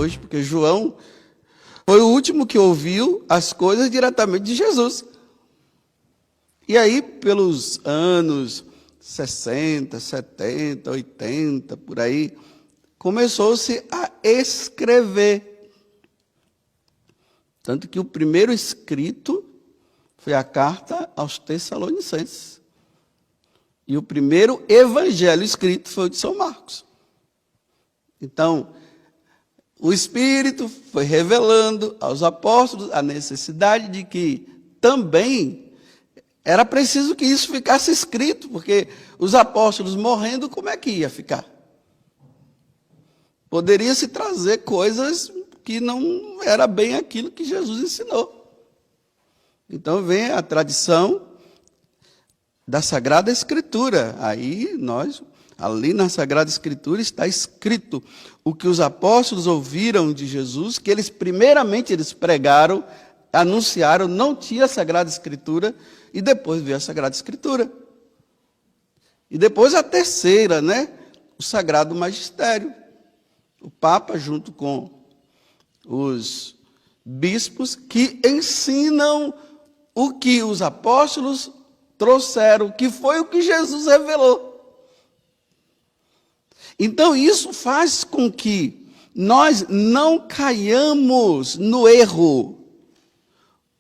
hoje, porque João foi o último que ouviu as coisas diretamente de Jesus. E aí, pelos anos 60, 70, 80, por aí, começou-se a escrever. Tanto que o primeiro escrito foi a carta aos Tessalonicenses. E o primeiro evangelho escrito foi o de São Marcos. Então, o Espírito foi revelando aos apóstolos a necessidade de que também era preciso que isso ficasse escrito, porque os apóstolos morrendo, como é que ia ficar? Poderia se trazer coisas que não era bem aquilo que Jesus ensinou. Então vem a tradição da Sagrada Escritura. Aí ali na Sagrada Escritura está escrito o que os apóstolos ouviram de Jesus, que primeiramente eles pregaram, anunciaram, não tinha a Sagrada Escritura, e depois veio a Sagrada Escritura. E depois a terceira, o Sagrado Magistério. O Papa, junto com os bispos, que ensinam o que os apóstolos trouxeram, que foi o que Jesus revelou. Então, isso faz com que nós não caiamos no erro.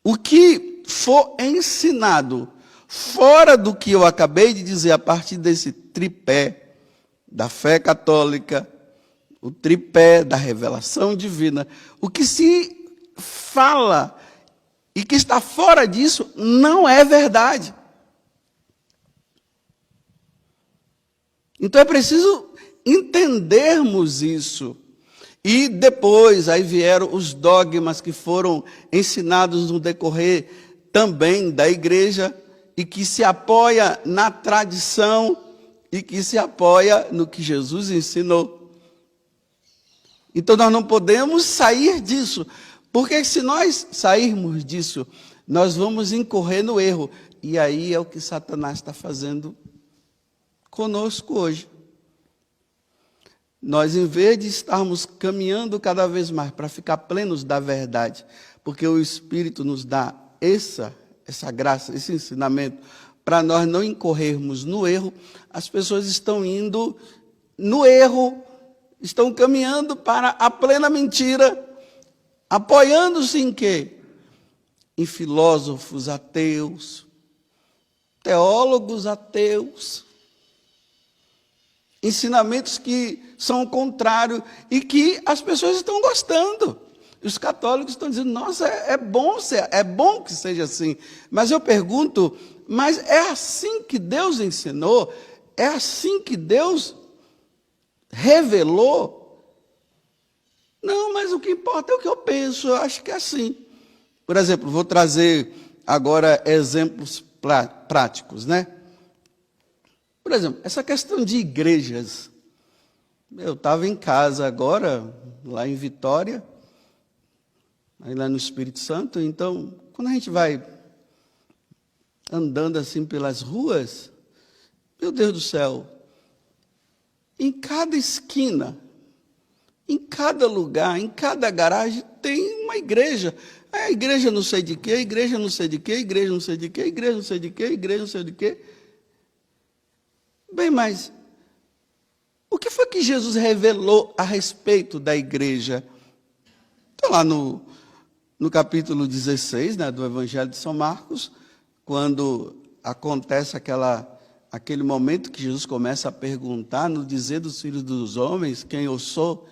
O que for ensinado fora do que eu acabei de dizer, a partir desse tripé da fé católica, o tripé da revelação divina, o que se fala e que está fora disso não é verdade. Então é preciso entendermos isso. E depois, aí vieram os dogmas que foram ensinados no decorrer também da igreja, e que se apoia na tradição, e que se apoia no que Jesus ensinou. Então nós não podemos sair disso, porque se nós sairmos disso, nós vamos incorrer no erro. E aí é o que Satanás está fazendo conosco hoje. Nós, em vez de estarmos caminhando cada vez mais para ficar plenos da verdade, porque o Espírito nos dá essa graça, esse ensinamento, para nós não incorrermos no erro, as pessoas estão indo no erro, estão caminhando para a plena mentira, apoiando-se em quê? Em filósofos ateus, teólogos ateus, ensinamentos que são contrários e que as pessoas estão gostando. Os católicos estão dizendo, nossa, é bom que seja assim. Mas eu pergunto, mas é assim que Deus ensinou? É assim que Deus revelou? Não, mas o que importa é o que eu penso, eu acho que é assim. Por exemplo, vou trazer agora exemplos práticos, Por exemplo, essa questão de igrejas. Eu estava em casa agora, lá em Vitória, aí lá no Espírito Santo, então, quando a gente vai andando assim pelas ruas, meu Deus do céu, em cada esquina, em cada lugar, em cada garagem, tem uma igreja. A igreja não sei de quê, a igreja não sei de quê, a igreja não sei de quê, a igreja não sei de quê, a igreja não sei de quê. Bem, mas o que foi que Jesus revelou a respeito da igreja? Está lá no capítulo 16, do Evangelho de São Marcos, quando acontece aquele momento que Jesus começa a perguntar, no dizer dos filhos dos homens, quem eu sou,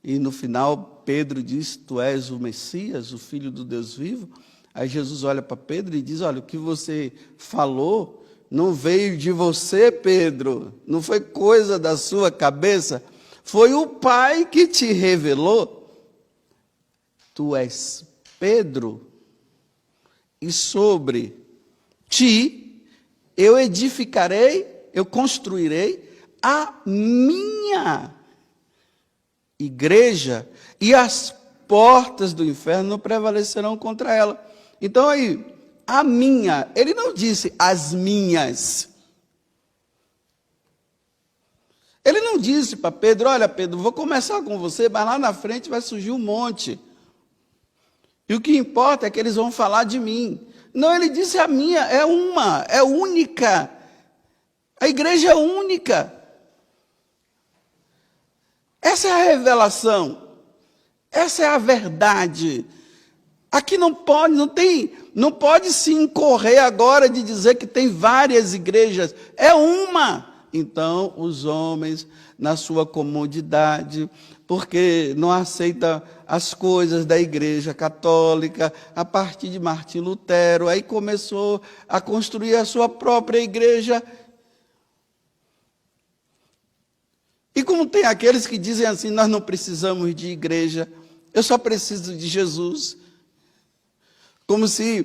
e no final Pedro diz, tu és o Messias, o Filho do Deus vivo. Aí Jesus olha para Pedro e diz, olha, o que você falou não veio de você, Pedro, não foi coisa da sua cabeça, foi o Pai que te revelou. Tu és Pedro, e sobre ti eu edificarei, eu construirei a minha igreja, e as portas do inferno não prevalecerão contra ela. Então aí, a minha, ele não disse as minhas. Ele não disse para Pedro, olha Pedro, vou começar com você, mas lá na frente vai surgir um monte. E o que importa é que eles vão falar de mim. Não, ele disse a minha, é uma, é única. A igreja é única. Essa é a revelação. Essa é a verdade. Aqui não pode se incorrer agora de dizer que tem várias igrejas. É uma. Então, os homens, na sua comodidade, porque não aceita as coisas da Igreja Católica, a partir de Martim Lutero, aí começou a construir a sua própria igreja. E como tem aqueles que dizem assim, nós não precisamos de igreja, eu só preciso de Jesus. Como se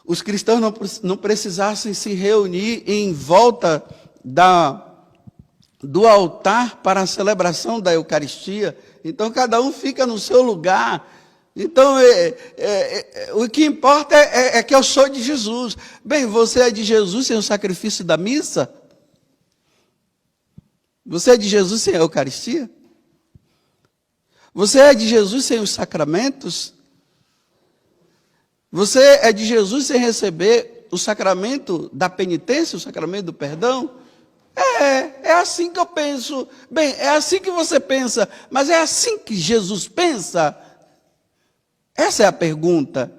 os cristãos não precisassem se reunir em volta do altar para a celebração da Eucaristia. Então, cada um fica no seu lugar. Então, o que importa é que eu sou de Jesus. Bem, você é de Jesus sem o sacrifício da missa? Você é de Jesus sem a Eucaristia? Você é de Jesus sem os sacramentos? Você é de Jesus sem receber o sacramento da penitência, o sacramento do perdão? É assim que eu penso. Bem, é assim que você pensa, mas é assim que Jesus pensa? Essa é a pergunta.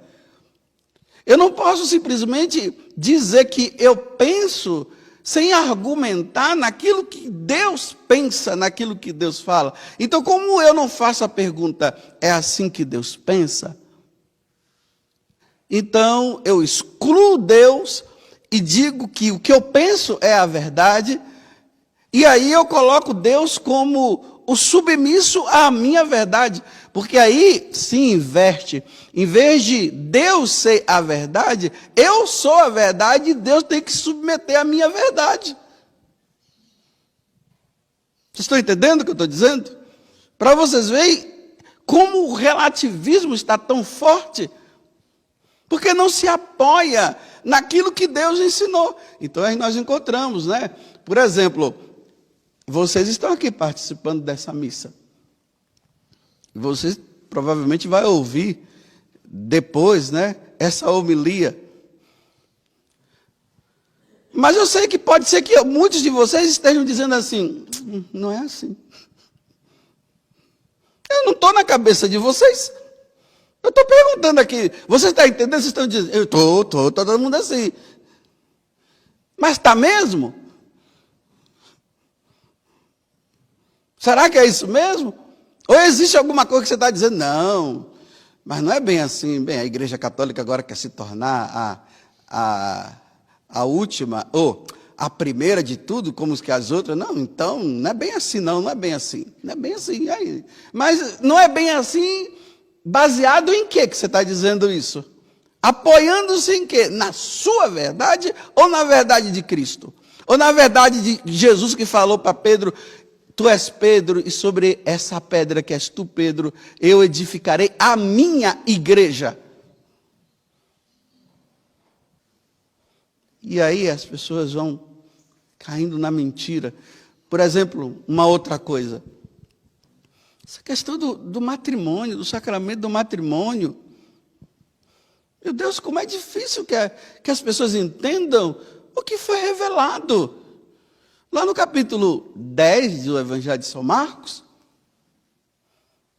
Eu não posso simplesmente dizer que eu penso sem argumentar naquilo que Deus pensa, naquilo que Deus fala. Então, como eu não faço a pergunta, é assim que Deus pensa? Então, eu excluo Deus e digo que o que eu penso é a verdade, e aí eu coloco Deus como o submisso à minha verdade, porque aí se inverte. Em vez de Deus ser a verdade, eu sou a verdade e Deus tem que submeter à minha verdade. Vocês estão entendendo o que eu estou dizendo? Para vocês verem como o relativismo está tão forte, porque não se apoia naquilo que Deus ensinou. Então aí nós encontramos, né? Por exemplo, vocês estão aqui participando dessa missa. Vocês provavelmente vão ouvir depois, né, essa homilia. Mas eu sei que pode ser que muitos de vocês estejam dizendo assim, não é assim. Eu não estou na cabeça de vocês. Eu estou perguntando aqui, vocês estão entendendo? Vocês estão dizendo, eu estou, todo mundo assim. Mas está mesmo? Será que é isso mesmo? Ou existe alguma coisa que você está dizendo, não, mas não é bem assim. Bem, a Igreja Católica agora quer se tornar a última, ou a primeira de tudo, como que as outras. Não, então, não é bem assim, não é bem assim. Não é bem assim. Aí. Mas não é bem assim, baseado em que você está dizendo isso? Apoiando-se em quê? Na sua verdade ou na verdade de Cristo? Ou na verdade de Jesus que falou para Pedro, tu és Pedro e sobre essa pedra que és tu, Pedro, eu edificarei a minha igreja. E aí as pessoas vão caindo na mentira. Por exemplo, uma outra coisa. Essa questão do matrimônio, do sacramento do matrimônio. Meu Deus, como é difícil que as pessoas entendam o que foi revelado. Lá no capítulo 10 do Evangelho de São Marcos,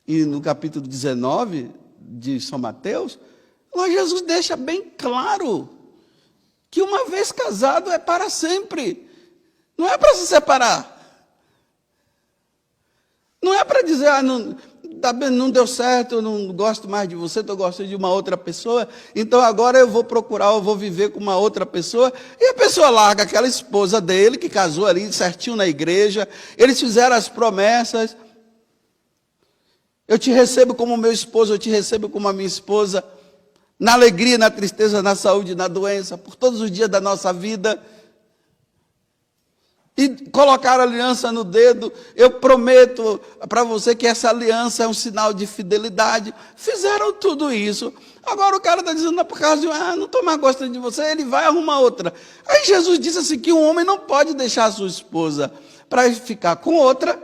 e no capítulo 19 de São Mateus, lá Jesus deixa bem claro que uma vez casado é para sempre. Não é para se separar. Não é para dizer, não deu certo, eu não gosto mais de você, eu gosto de uma outra pessoa, então agora eu vou viver com uma outra pessoa, e a pessoa larga aquela esposa dele, que casou ali certinho na igreja, eles fizeram as promessas, eu te recebo como meu esposo, eu te recebo como a minha esposa, na alegria, na tristeza, na saúde, na doença, por todos os dias da nossa vida. E colocaram a aliança no dedo, eu prometo para você que essa aliança é um sinal de fidelidade. Fizeram tudo isso. Agora o cara está dizendo, por causa de, não estou mais gostando de você, ele vai arrumar outra. Aí Jesus disse assim, que um homem não pode deixar a sua esposa, para ficar com outra,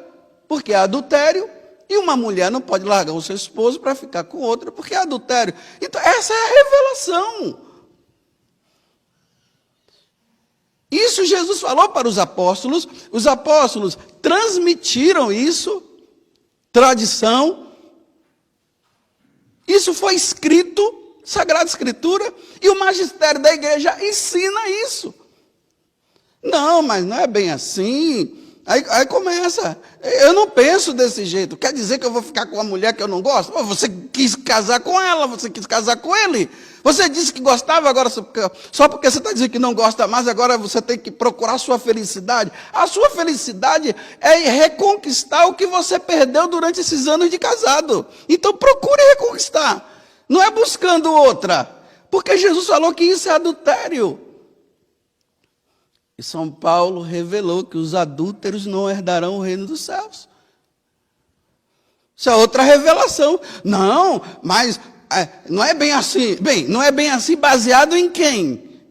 porque é adultério, e uma mulher não pode largar o seu esposo para ficar com outra, porque é adultério. Então, essa é a revelação. Isso Jesus falou para os apóstolos transmitiram isso, tradição, isso foi escrito, Sagrada Escritura, e o magistério da igreja ensina isso. Não, mas não é bem assim. Aí começa, eu não penso desse jeito, quer dizer que eu vou ficar com uma mulher que eu não gosto? Você quis casar com ela, você quis casar com ele, você disse que gostava, agora só porque você está dizendo que não gosta mais, agora você tem que procurar a sua felicidade. A sua felicidade é reconquistar o que você perdeu durante esses anos de casado. Então procure reconquistar, não é buscando outra, porque Jesus falou que isso é adultério. E São Paulo revelou que os adúlteros não herdarão o reino dos céus. Isso é outra revelação. Não, mas não é bem assim. Bem, não é bem assim baseado em quem?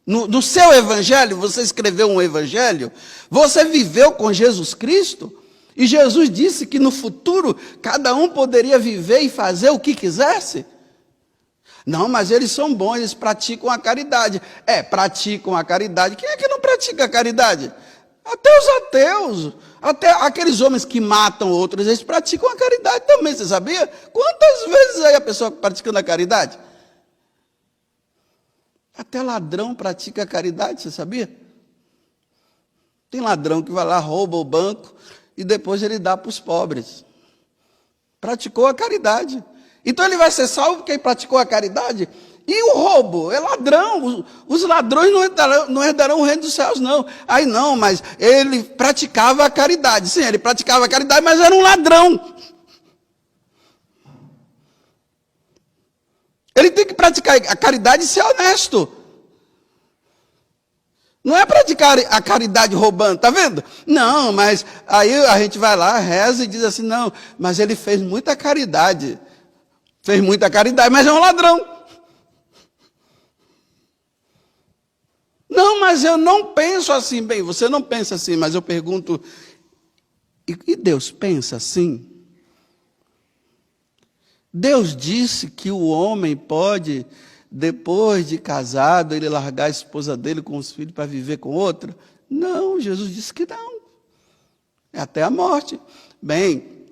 No seu evangelho, você escreveu um evangelho, você viveu com Jesus Cristo, e Jesus disse que no futuro cada um poderia viver e fazer o que quisesse. Não, mas eles são bons, eles praticam a caridade. Praticam a caridade. Quem é que não pratica a caridade? Até os ateus, até aqueles homens que matam outros, eles praticam a caridade também, você sabia? Quantas vezes aí a pessoa praticando a caridade? Até ladrão pratica a caridade, você sabia? Tem ladrão que vai lá, rouba o banco e depois ele dá para os pobres. Praticou a caridade. Então ele vai ser salvo porque ele praticou a caridade? E o roubo? É ladrão. Os ladrões não herdarão o reino dos céus, não. Aí não, mas ele praticava a caridade. Sim, ele praticava a caridade, mas era um ladrão. Ele tem que praticar a caridade e ser honesto. Não é praticar a caridade roubando, tá vendo? Não, mas aí a gente vai lá, reza e diz assim, não, mas ele fez muita caridade. Fez muita caridade, mas é um ladrão. Não, mas eu não penso assim. Bem, você não pensa assim, mas eu pergunto, e Deus pensa assim? Deus disse que o homem pode, depois de casado, ele largar a esposa dele com os filhos para viver com outra? Não, Jesus disse que não. É até a morte. Bem,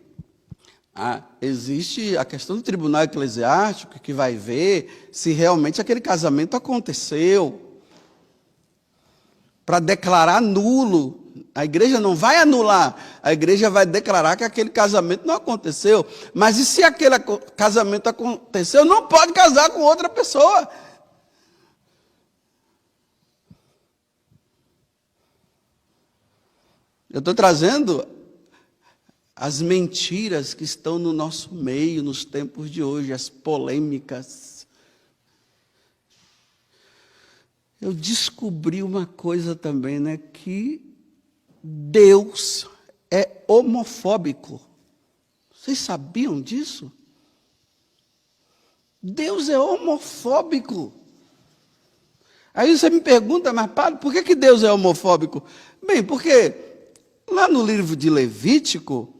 existe a questão do tribunal eclesiástico que vai ver se realmente aquele casamento aconteceu. Para declarar nulo. A igreja não vai anular, a igreja vai declarar que aquele casamento não aconteceu. Mas e se aquele casamento aconteceu, não pode casar com outra pessoa. Eu estou trazendo as mentiras que estão no nosso meio, nos tempos de hoje, as polêmicas. Eu descobri uma coisa também, né, que Deus é homofóbico. Vocês sabiam disso? Deus é homofóbico. Aí você me pergunta, mas padre, por que Deus é homofóbico? Bem, porque lá no livro de Levítico,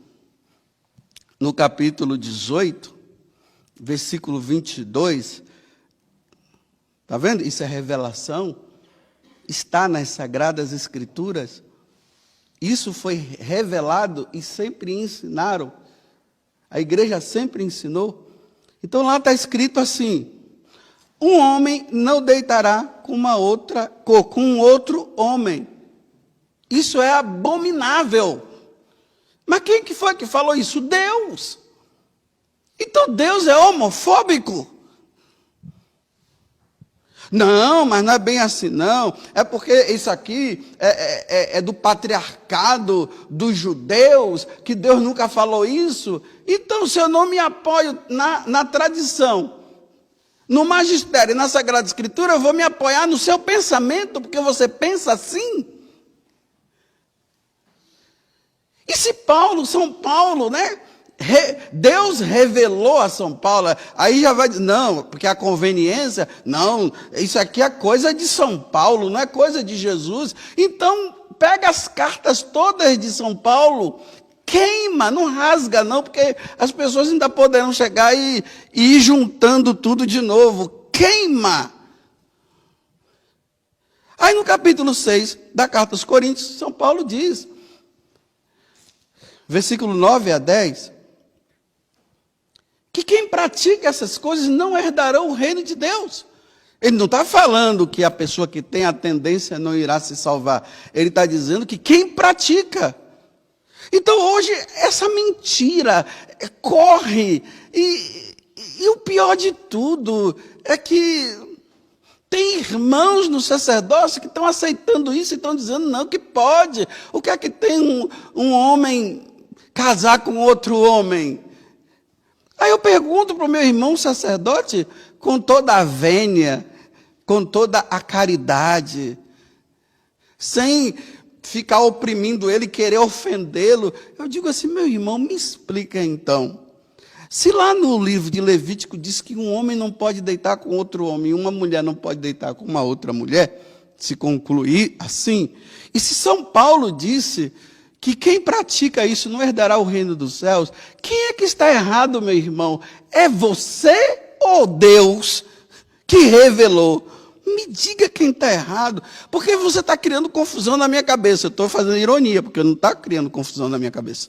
no capítulo 18, versículo 22, está vendo? Isso é revelação, está nas Sagradas Escrituras, isso foi revelado e sempre ensinaram, a igreja sempre ensinou. Então lá está escrito assim, um homem não deitará com um outro homem, isso é abominável. Mas quem que foi que falou isso? Deus. Então Deus é homofóbico? Não, mas não é bem assim, não. É porque isso aqui é do patriarcado dos judeus, que Deus nunca falou isso. Então, se eu não me apoio na tradição, no magistério e na Sagrada Escritura, eu vou me apoiar no seu pensamento, porque você pensa assim. E se São Paulo, né? Deus revelou a São Paulo, aí já vai dizer, não, porque a conveniência, não, isso aqui é coisa de São Paulo, não é coisa de Jesus. Então, pega as cartas todas de São Paulo, queima, não rasga não, porque as pessoas ainda poderão chegar e ir juntando tudo de novo. Queima. Aí no capítulo 6 da carta aos Coríntios, São Paulo diz, versículo 9 a 10, que quem pratica essas coisas não herdarão o reino de Deus. Ele não está falando que a pessoa que tem a tendência não irá se salvar. Ele está dizendo que quem pratica. Então hoje essa mentira corre. E o pior de tudo é que tem irmãos no sacerdócio que estão aceitando isso e estão dizendo não, que pode. O que é que tem um homem casar com outro homem? Aí eu pergunto para o meu irmão sacerdote, com toda a vênia, com toda a caridade, sem ficar oprimindo ele, querer ofendê-lo. Eu digo assim, meu irmão, me explica então. Se lá no livro de Levítico diz que um homem não pode deitar com outro homem, e uma mulher não pode deitar com uma outra mulher, se concluir assim, e se São Paulo disse que quem pratica isso não herdará o reino dos céus, quem é que está errado, meu irmão? É você ou Deus que revelou? Me diga quem está errado, porque você está criando confusão na minha cabeça. Eu estou fazendo ironia, porque não está criando confusão na minha cabeça.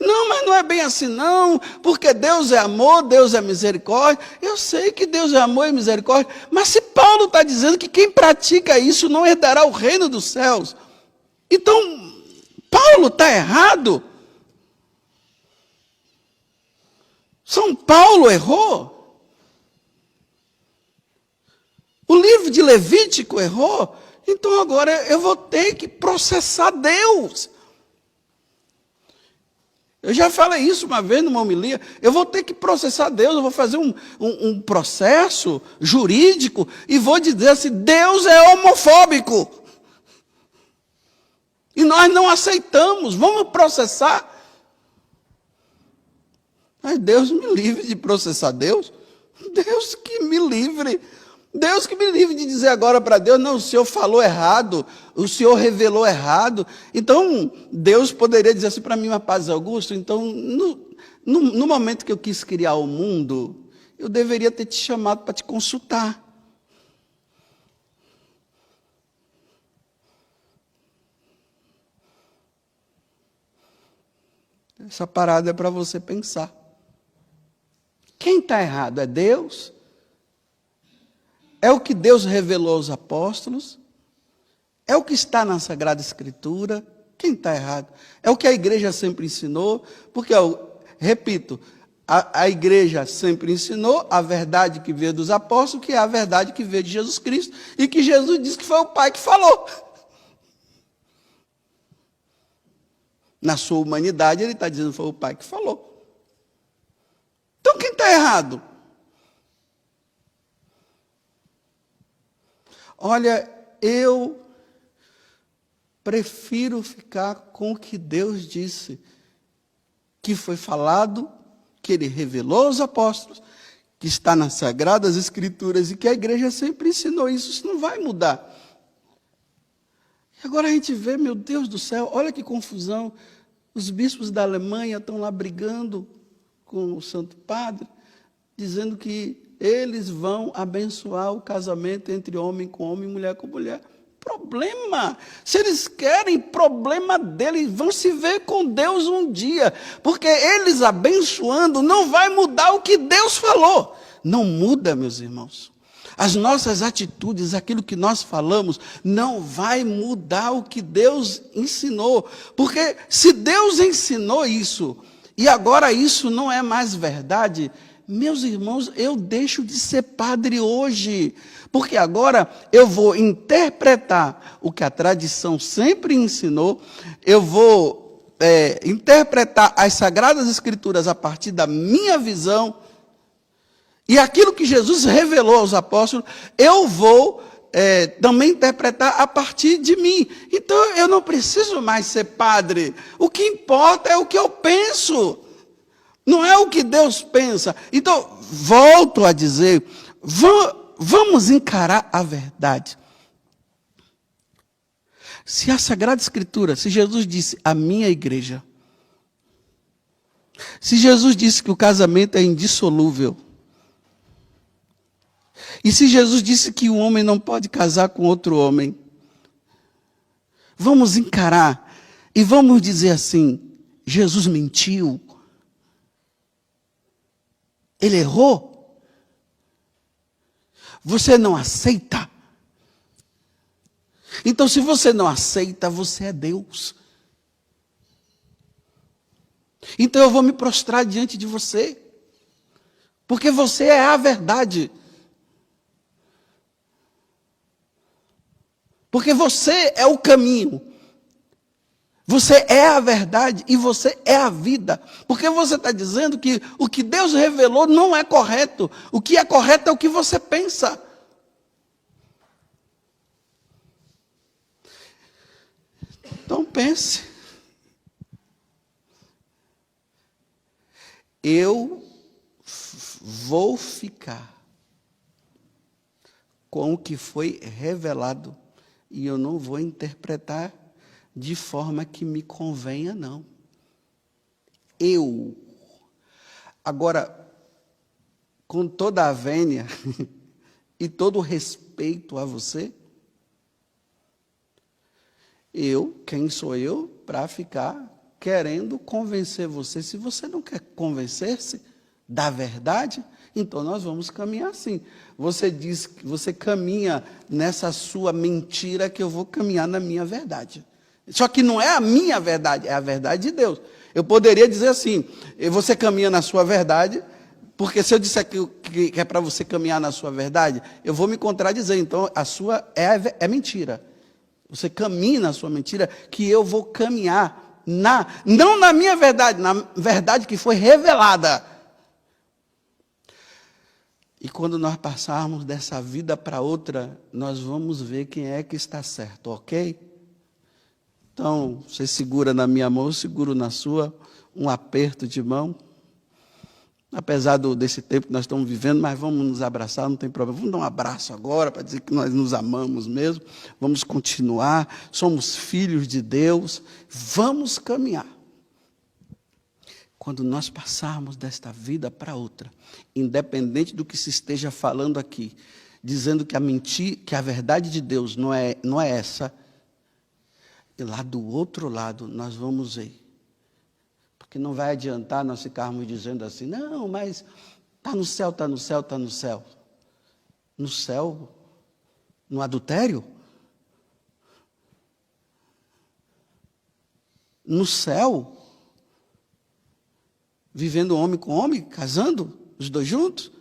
Não, mas não é bem assim não, porque Deus é amor, Deus é misericórdia. Eu sei que Deus é amor e misericórdia, mas se Paulo está dizendo que quem pratica isso não herdará o reino dos céus, então Paulo está errado? São Paulo errou? O livro de Levítico errou? Então agora eu vou ter que processar Deus. Eu já falei isso uma vez numa homilia. Eu vou ter que processar Deus, eu vou fazer um processo jurídico e vou dizer assim, Deus é homofóbico. E nós não aceitamos, vamos processar. Mas Deus me livre de processar Deus. Deus que me livre. Deus que me livre de dizer agora para Deus, não, o Senhor falou errado, o Senhor revelou errado. Então, Deus poderia dizer assim para mim, mas Paz Augusto, então, no momento que eu quis criar o mundo, eu deveria ter te chamado para te consultar. Essa parada é para você pensar. Quem está errado? É Deus? É o que Deus revelou aos apóstolos? É o que está na Sagrada Escritura? Quem está errado? É o que a igreja sempre ensinou? Porque, repito, a igreja sempre ensinou a verdade que veio dos apóstolos, que é a verdade que veio de Jesus Cristo, e que Jesus disse que foi o Pai que falou. Na sua humanidade, ele está dizendo que foi o Pai que falou. Então, quem está errado? Olha, eu prefiro ficar com o que Deus disse, que foi falado, que Ele revelou aos apóstolos, que está nas Sagradas Escrituras e que a igreja sempre ensinou isso. Isso não vai mudar. E agora a gente vê, meu Deus do céu, olha que confusão. Os bispos da Alemanha estão lá brigando com o Santo Padre, dizendo que eles vão abençoar o casamento entre homem com homem e mulher com mulher. Problema. Se eles querem, problema deles. Vão se ver com Deus um dia. Porque eles abençoando não vai mudar o que Deus falou. Não muda, meus irmãos. As nossas atitudes, aquilo que nós falamos, não vai mudar o que Deus ensinou. Porque se Deus ensinou isso, e agora isso não é mais verdade, meus irmãos, eu deixo de ser padre hoje, porque agora eu vou interpretar o que a tradição sempre ensinou, eu vou interpretar as Sagradas Escrituras a partir da minha visão, e aquilo que Jesus revelou aos apóstolos, eu vou também interpretar a partir de mim. Então eu não preciso mais ser padre, o que importa é o que eu penso. Não é o que Deus pensa. Então, volto a dizer, vamos encarar a verdade. Se a Sagrada Escritura, se Jesus disse a minha igreja, se Jesus disse que o casamento é indissolúvel, e se Jesus disse que o homem não pode casar com outro homem, vamos encarar e vamos dizer assim: Jesus mentiu, ele errou, você não aceita? Então, se você não aceita, você é Deus. Então eu vou me prostrar diante de você, porque você é a verdade. Porque você é o caminho. Você é a verdade e você é a vida. Porque você está dizendo que o que Deus revelou não é correto. O que é correto é o que você pensa. Então pense. Eu vou ficar com o que foi revelado e eu não vou interpretar de forma que me convenha, não. Eu. Agora, com toda a vênia e todo o respeito a você, quem sou eu para ficar querendo convencer você? Se você não quer convencer-se da verdade, então nós vamos caminhar assim. Você diz que você caminha nessa sua mentira, que eu vou caminhar na minha verdade. Só que não é a minha verdade, é a verdade de Deus. Eu poderia dizer assim: você caminha na sua verdade, porque se eu disser que é para você caminhar na sua verdade, eu vou me contradizer. Então a sua é mentira. Você caminha na sua mentira, que eu vou caminhar não na minha verdade, na verdade que foi revelada. E quando nós passarmos dessa vida para outra, nós vamos ver quem é que está certo, ok? Então, você segura na minha mão, eu seguro na sua, um aperto de mão. Apesar desse tempo que nós estamos vivendo, mas vamos nos abraçar, não tem problema. Vamos dar um abraço agora, para dizer que nós nos amamos mesmo. Vamos continuar, somos filhos de Deus. Vamos caminhar. Quando nós passarmos desta vida para outra, independente do que se esteja falando aqui, dizendo que a verdade de Deus não é essa, e lá do outro lado nós vamos ver. Porque não vai adiantar nós ficarmos dizendo assim: não, mas está no céu, está no céu, está no céu. No céu? No adultério? No céu? Vivendo homem com homem, casando, os dois juntos?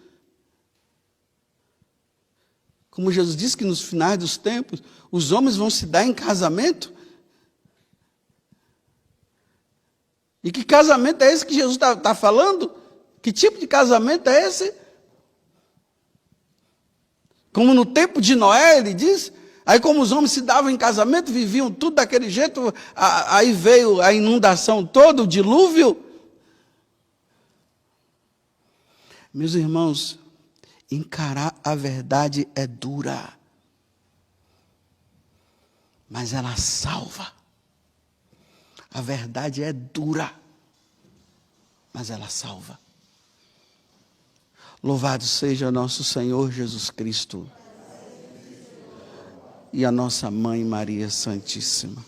Como Jesus disse que nos finais dos tempos, os homens vão se dar em casamento? E que casamento é esse que Jesus está falando? Que tipo de casamento é esse? Como no tempo de Noé, ele diz. Aí como os homens se davam em casamento, viviam tudo daquele jeito, aí veio a inundação toda, o dilúvio. Meus irmãos, encarar a verdade é dura. Mas ela salva. A verdade é dura, mas ela salva. Louvado seja nosso Senhor Jesus Cristo e a nossa Mãe Maria Santíssima.